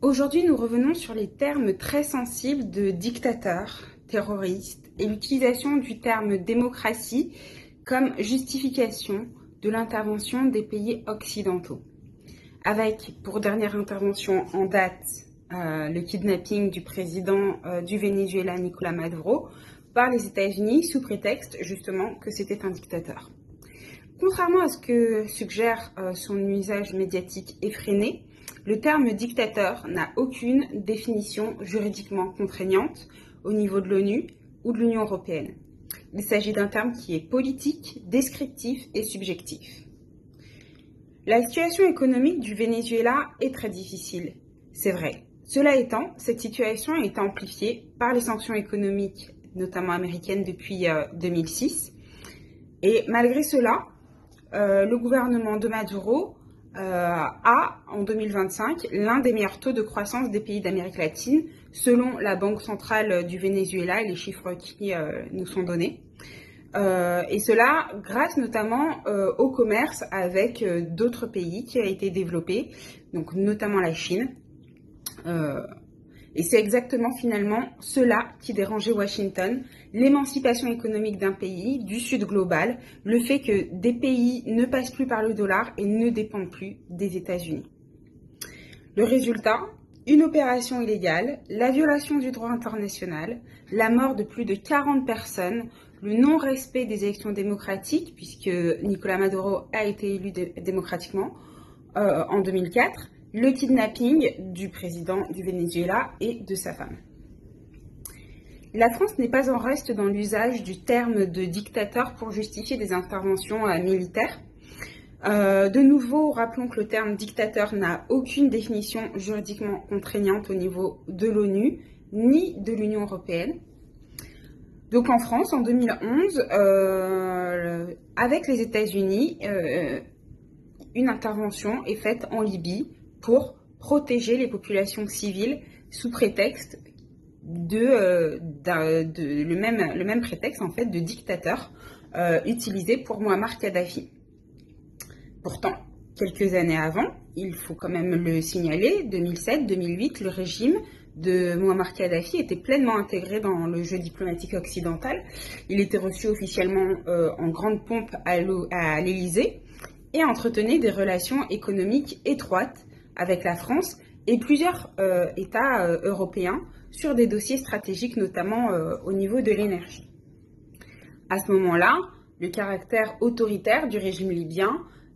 Aujourd'hui, nous revenons sur les termes très sensibles de dictateur, terroriste et l'utilisation du terme démocratie comme justification de l'intervention des pays occidentaux. Avec, pour dernière intervention en date, le kidnapping du président du Venezuela, Nicolás Maduro, par les États-Unis sous prétexte justement que c'était un dictateur. Contrairement à ce que suggère son usage médiatique effréné, le terme dictateur n'a aucune définition juridiquement contraignante au niveau de l'ONU ou de l'Union européenne. Il s'agit d'un terme qui est politique, descriptif et subjectif. La situation économique du Venezuela est très difficile, c'est vrai. Cela étant, cette situation a été amplifiée par les sanctions économiques, notamment américaines, depuis 2006. Et malgré cela, le gouvernement de Maduro a, en 2025, l'un des meilleurs taux de croissance des pays d'Amérique latine, selon la Banque centrale du Venezuela et les chiffres qui nous sont donnés. Et cela grâce notamment au commerce avec d'autres pays qui a été développé, donc notamment la Chine. Et c'est exactement finalement cela qui dérangeait Washington, l'émancipation économique d'un pays, du Sud global, le fait que des pays ne passent plus par le dollar et ne dépendent plus des États-Unis. Le résultat, une opération illégale, la violation du droit international, la mort de plus de 40 personnes, le non-respect des élections démocratiques, puisque Nicolás Maduro a été élu démocratiquement en 2004, le kidnapping du président du Venezuela et de sa femme. La France n'est pas en reste dans l'usage du terme de dictateur pour justifier des interventions militaires. De nouveau, rappelons que le terme dictateur n'a aucune définition juridiquement contraignante au niveau de l'ONU ni de l'Union européenne. Donc en France, en 2011, avec les États-Unis, une intervention est faite en Libye pour protéger les populations civiles sous prétexte le même prétexte en fait de dictateur utilisé pour Mouammar Kadhafi. Pourtant, quelques années avant, il faut quand même le signaler, 2007-2008, le régime de Mouammar Kadhafi était pleinement intégré dans le jeu diplomatique occidental. Il était reçu officiellement en grande pompe à l'Élysée et entretenait des relations économiques étroites avec la France et plusieurs États européens sur des dossiers stratégiques, notamment au niveau de l'énergie. À ce moment-là, le caractère autoritaire du régime libyen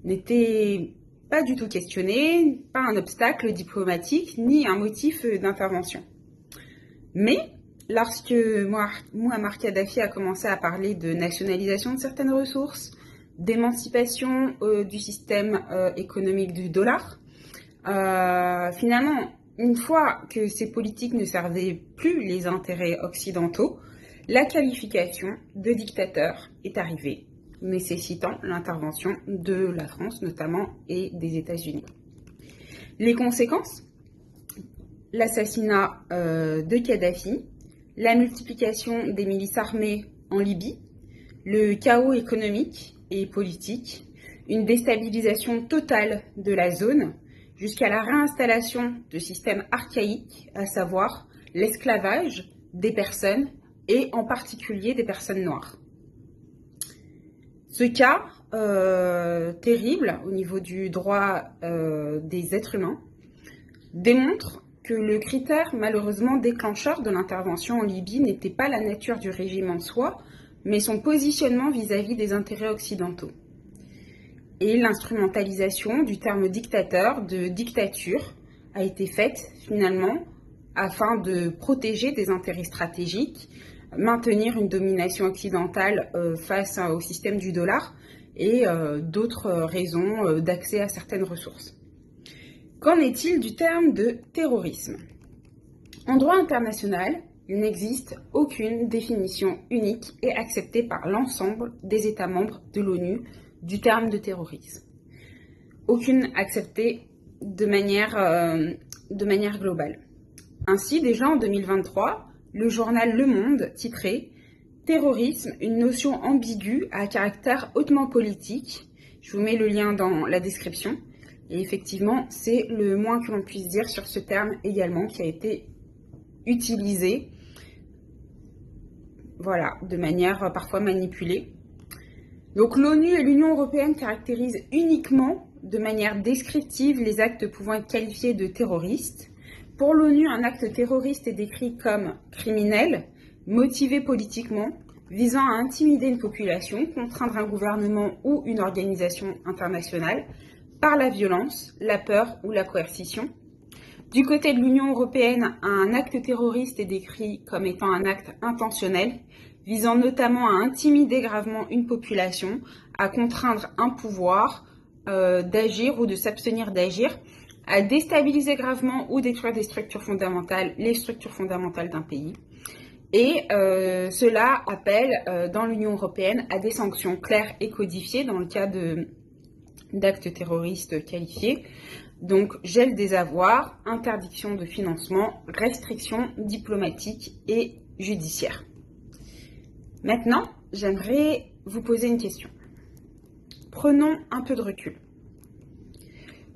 n'était pas du tout questionné, pas un obstacle diplomatique ni un motif d'intervention. Mais lorsque Mouammar Kadhafi a commencé à parler de nationalisation de certaines ressources, d'émancipation du système économique du dollar, finalement, une fois que ces politiques ne servaient plus les intérêts occidentaux, la qualification de dictateur est arrivée, nécessitant l'intervention de la France notamment et des États-Unis. Les conséquences, l'assassinat de Kadhafi, la multiplication des milices armées en Libye, le chaos économique et politique, une déstabilisation totale de la zone, jusqu'à la réinstallation de systèmes archaïques, à savoir l'esclavage des personnes et en particulier des personnes noires. Ce cas terrible au niveau du droit des êtres humains démontre que le critère malheureusement déclencheur de l'intervention en Libye n'était pas la nature du régime en soi, mais son positionnement vis-à-vis des intérêts occidentaux. Et l'instrumentalisation du terme dictateur, de dictature, a été faite finalement afin de protéger des intérêts stratégiques, maintenir une domination occidentale face au système du dollar et d'autres raisons d'accès à certaines ressources. Qu'en est-il du terme de terrorisme ? En droit international, il n'existe aucune définition unique et acceptée par l'ensemble des États membres de l'ONU du terme de terrorisme. Aucune acceptée de manière globale. Ainsi, déjà en 2023, le journal Le Monde titrait « Terrorisme, une notion ambiguë à caractère hautement politique ». Je vous mets le lien dans la description. Et effectivement, c'est le moins que l'on puisse dire sur ce terme également qui a été utilisé, voilà, de manière parfois manipulée. Donc l'ONU et l'Union européenne caractérisent uniquement de manière descriptive les actes pouvant être qualifiés de terroristes. Pour l'ONU, un acte terroriste est décrit comme criminel, motivé politiquement, visant à intimider une population, contraindre un gouvernement ou une organisation internationale par la violence, la peur ou la coercition. Du côté de l'Union européenne, un acte terroriste est décrit comme étant un acte intentionnel, visant notamment à intimider gravement une population, à contraindre un pouvoir d'agir ou de s'abstenir d'agir, à déstabiliser gravement ou détruire des structures fondamentales, les structures fondamentales d'un pays. Et cela appelle dans l'Union européenne à des sanctions claires et codifiées dans le cas d'actes terroristes qualifiés. Donc gel des avoirs, interdiction de financement, restrictions diplomatiques et judiciaires. Maintenant, j'aimerais vous poser une question. Prenons un peu de recul.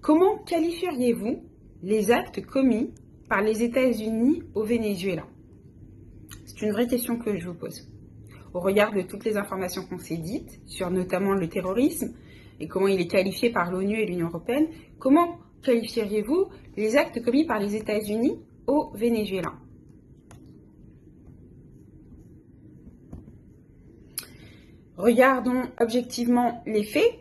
Comment qualifieriez-vous les actes commis par les États-Unis au Venezuela? C'est une vraie question que je vous pose. Au regard de toutes les informations qu'on s'est dites, sur notamment le terrorisme, et comment il est qualifié par l'ONU et l'Union européenne, comment qualifieriez-vous les actes commis par les États-Unis au Venezuela? Regardons objectivement les faits.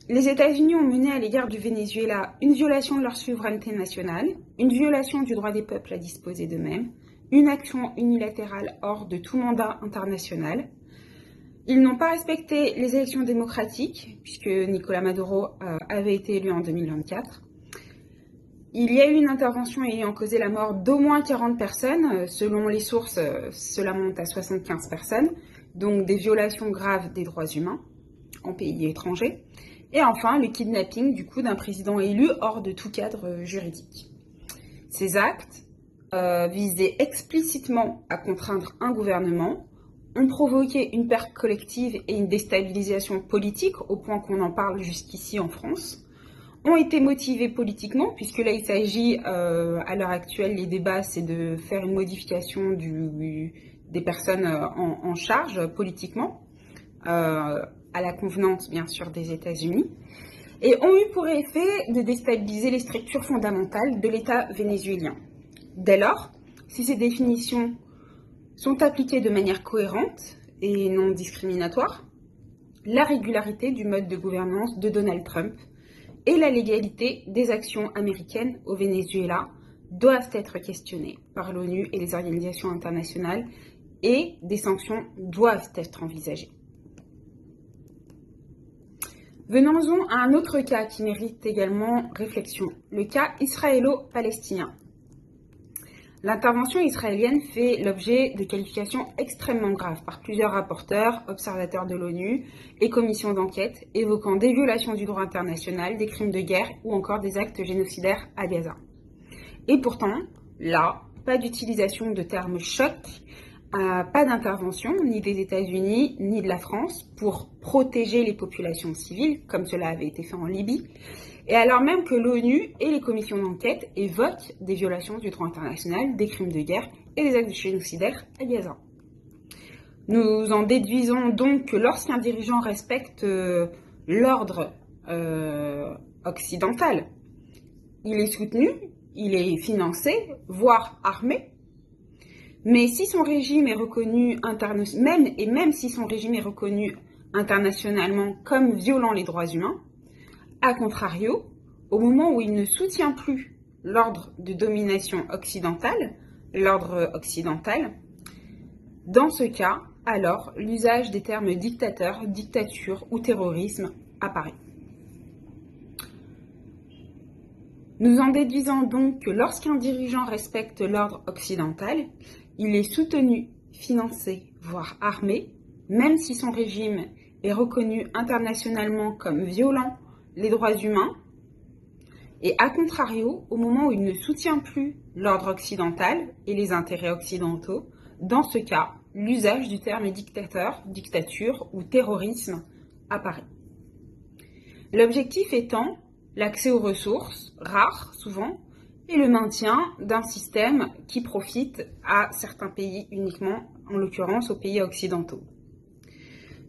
Les États-Unis ont mené à l'égard du Venezuela une violation de leur souveraineté nationale, une violation du droit des peuples à disposer d'eux-mêmes, une action unilatérale hors de tout mandat international. Ils n'ont pas respecté les élections démocratiques, puisque Nicolás Maduro avait été élu en 2024. Il y a eu une intervention ayant causé la mort d'au moins 40 personnes. Selon les sources, cela monte à 75 personnes, donc des violations graves des droits humains en pays étrangers. Et enfin, le kidnapping du coup d'un président élu hors de tout cadre juridique. Ces actes visaient explicitement à contraindre un gouvernement, ont provoqué une perte collective et une déstabilisation politique au point qu'on en parle jusqu'ici en France, ont été motivés politiquement, puisque là il s'agit, à l'heure actuelle, les débats, c'est de faire une modification des personnes en charge politiquement, à la convenance bien sûr des États-Unis, et ont eu pour effet de déstabiliser les structures fondamentales de l'État vénézuélien. Dès lors, si ces définitions sont appliquées de manière cohérente et non discriminatoire, la régularité du mode de gouvernance de Donald Trump et la légalité des actions américaines au Venezuela doivent être questionnées par l'ONU et les organisations internationales et des sanctions doivent être envisagées. Venons-en à un autre cas qui mérite également réflexion, le cas israélo-palestinien. L'intervention israélienne fait l'objet de qualifications extrêmement graves par plusieurs rapporteurs, observateurs de l'ONU et commissions d'enquête évoquant des violations du droit international, des crimes de guerre ou encore des actes génocidaires à Gaza. Et pourtant, là, pas d'utilisation de termes choc, pas d'intervention ni des États-Unis ni de la France pour protéger les populations civiles, comme cela avait été fait en Libye, et alors même que l'ONU et les commissions d'enquête évoquent des violations du droit international, des crimes de guerre et des actes génocidaires à Gaza. Nous en déduisons donc que lorsqu'un dirigeant respecte l'ordre occidental, il est soutenu, il est financé, voire armé. Mais si son régime est reconnu même si son régime est reconnu internationalement comme violant les droits humains, a contrario, au moment où il ne soutient plus l'ordre de domination occidentale, l'ordre occidental, dans ce cas, alors l'usage des termes dictateur, dictature ou terrorisme apparaît. Nous en déduisons donc que lorsqu'un dirigeant respecte l'ordre occidental, il est soutenu, financé, voire armé, même si son régime est reconnu internationalement comme violant les droits humains, et à contrario, au moment où il ne soutient plus l'ordre occidental et les intérêts occidentaux, dans ce cas, l'usage du terme dictateur, dictature ou terrorisme apparaît. L'objectif étant l'accès aux ressources, rares souvent, et le maintien d'un système qui profite à certains pays uniquement, en l'occurrence aux pays occidentaux.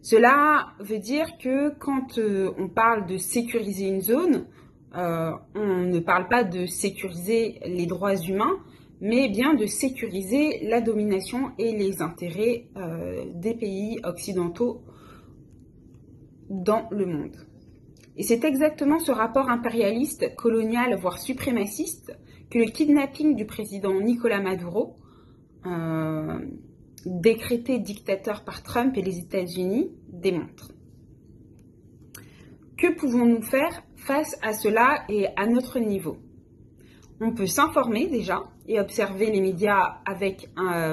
Cela veut dire que quand on parle de sécuriser une zone, on ne parle pas de sécuriser les droits humains, mais bien de sécuriser la domination et les intérêts des pays occidentaux dans le monde. Et c'est exactement ce rapport impérialiste, colonial, voire suprémaciste, que le kidnapping du président Nicolás Maduro, décrété dictateur par Trump et les États-Unis, démontre. Que pouvons-nous faire face à cela et à notre niveau? On peut s'informer déjà et observer les médias,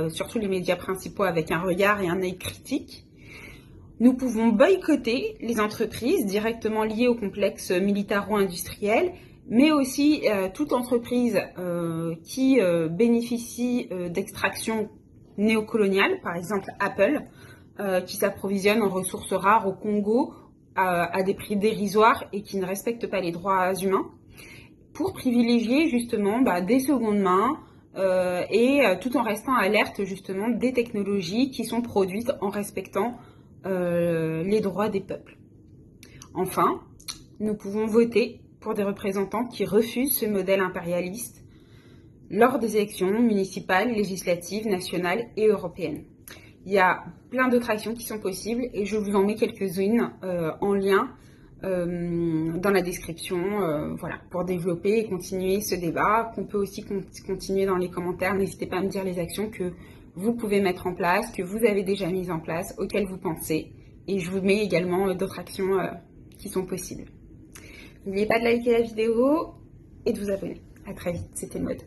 surtout les médias principaux, avec un regard et un œil critique. Nous pouvons boycotter les entreprises directement liées au complexe militaro-industriel, mais aussi toute entreprise qui bénéficie d'extraction néocoloniale, par exemple Apple, qui s'approvisionne en ressources rares au Congo à des prix dérisoires et qui ne respecte pas les droits humains, pour privilégier justement des secondes mains et tout en restant alerte justement des technologies qui sont produites en respectant les droits des peuples. Enfin, nous pouvons voter pour des représentants qui refusent ce modèle impérialiste lors des élections municipales, législatives, nationales et européennes. Il y a plein d'autres actions qui sont possibles et je vous en mets quelques-unes en lien dans la description, voilà, pour développer et continuer ce débat, qu'on peut aussi continuer dans les commentaires. N'hésitez pas à me dire les actions que vous pouvez mettre en place, que vous avez déjà mises en place, auxquelles vous pensez. Et je vous mets également d'autres actions qui sont possibles. N'oubliez pas de liker la vidéo et de vous abonner. À très vite, c'était le mode.